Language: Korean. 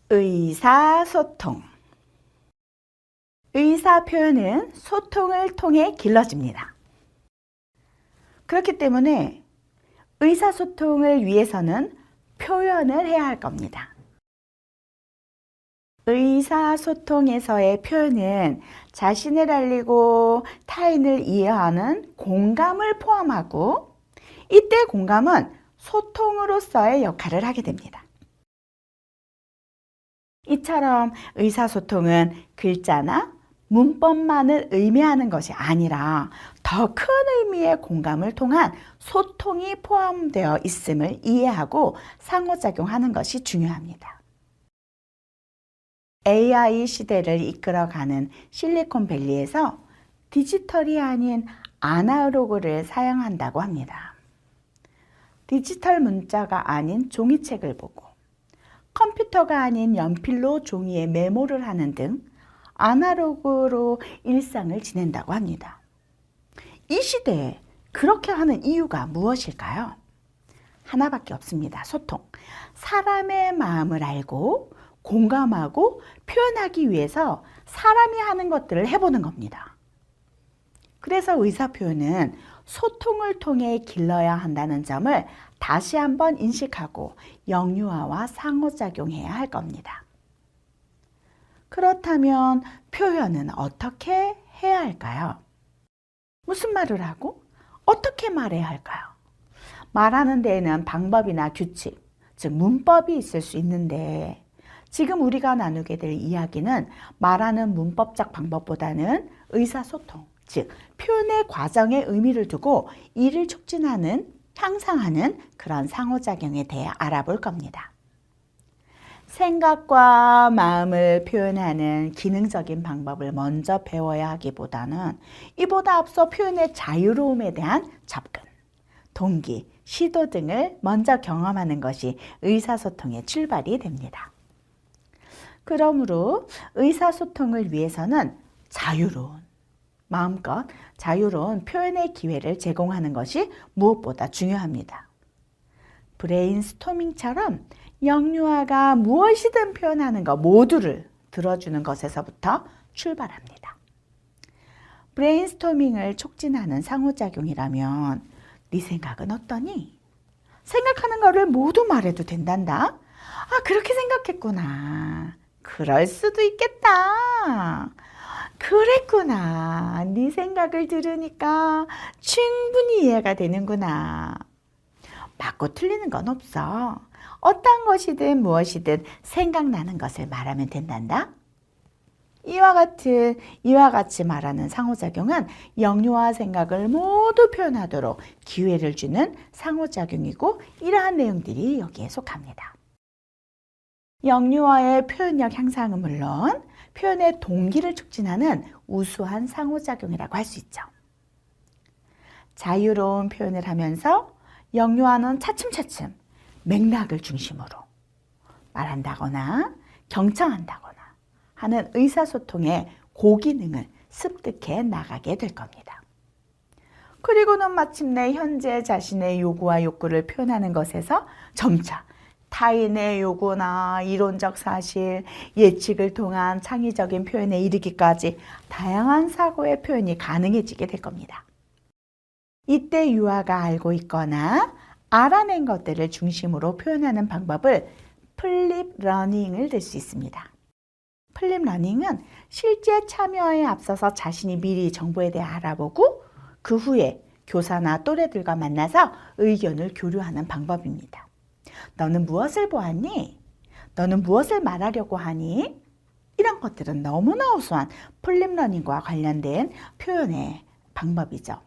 의사소통. 의사 표현은 소통을 통해 길러집니다. 그렇기 때문에 의사소통을 위해서는 표현을 해야 할 겁니다. 의사소통에서의 표현은 자신을 알리고 타인을 이해하는 공감을 포함하고, 이때 공감은 소통으로서의 역할을 하게 됩니다. 이처럼 의사소통은 글자나 문법만을 의미하는 것이 아니라 더 큰 의미의 공감을 통한 소통이 포함되어 있음을 이해하고 상호작용하는 것이 중요합니다. AI 시대를 이끌어가는 실리콘밸리에서 디지털이 아닌 아날로그를 사용한다고 합니다. 디지털 문자가 아닌 종이책을 보고 컴퓨터가 아닌 연필로 종이에 메모를 하는 등 아날로그로 일상을 지낸다고 합니다. 이 시대에 그렇게 하는 이유가 무엇일까요? 하나밖에 없습니다. 소통. 사람의 마음을 알고 공감하고 표현하기 위해서 사람이 하는 것들을 해보는 겁니다. 그래서 의사표현은 소통을 통해 길러야 한다는 점을 다시 한번 인식하고 영유아와 상호작용해야 할 겁니다. 그렇다면 표현은 어떻게 해야 할까요? 무슨 말을 하고 어떻게 말해야 할까요? 말하는 데에는 방법이나 규칙, 즉 문법이 있을 수 있는데, 지금 우리가 나누게 될 이야기는 말하는 문법적 방법보다는 의사소통, 즉 표현의 과정에 의미를 두고 이를 촉진하는, 향상하는 그런 상호작용에 대해 알아볼 겁니다. 생각과 마음을 표현하는 기능적인 방법을 먼저 배워야 하기보다는 이보다 앞서 표현의 자유로움에 대한 접근, 동기, 시도 등을 먼저 경험하는 것이 의사소통의 출발이 됩니다. 그러므로 의사소통을 위해서는 자유로운, 마음껏 자유로운 표현의 기회를 제공하는 것이 무엇보다 중요합니다. 브레인스토밍처럼 영유아가 무엇이든 표현하는 것 모두를 들어주는 것에서부터 출발합니다. 브레인스토밍을 촉진하는 상호작용이라면 네 생각은 어떠니? 생각하는 거를 모두 말해도 된단다. 아, 그렇게 생각했구나. 그럴 수도 있겠다. 그랬구나. 네 생각을 들으니까 충분히 이해가 되는구나. 맞고 틀리는 건 없어. 어떤 것이든 무엇이든 생각나는 것을 말하면 된단다. 이와 같이 말하는 상호작용은 영유아 생각을 모두 표현하도록 기회를 주는 상호작용이고, 이러한 내용들이 여기에 속합니다. 영유아의 표현력 향상은 물론 표현의 동기를 촉진하는 우수한 상호작용이라고 할 수 있죠. 자유로운 표현을 하면서 영유아는 차츰차츰 맥락을 중심으로 말한다거나 경청한다거나 하는 의사소통의 고기능을 습득해 나가게 될 겁니다. 그리고는 마침내 현재 자신의 요구와 욕구를 표현하는 것에서 점차 타인의 요구나 이론적 사실, 예측을 통한 창의적인 표현에 이르기까지 다양한 사고의 표현이 가능해지게 될 겁니다. 이때 유아가 알고 있거나 알아낸 것들을 중심으로 표현하는 방법을 플립 러닝을 들 수 있습니다. 플립 러닝은 실제 참여에 앞서서 자신이 미리 정보에 대해 알아보고 그 후에 교사나 또래들과 만나서 의견을 교류하는 방법입니다. 너는 무엇을 보았니? 너는 무엇을 말하려고 하니? 이런 것들은 너무나 우수한 플립 러닝과 관련된 표현의 방법이죠.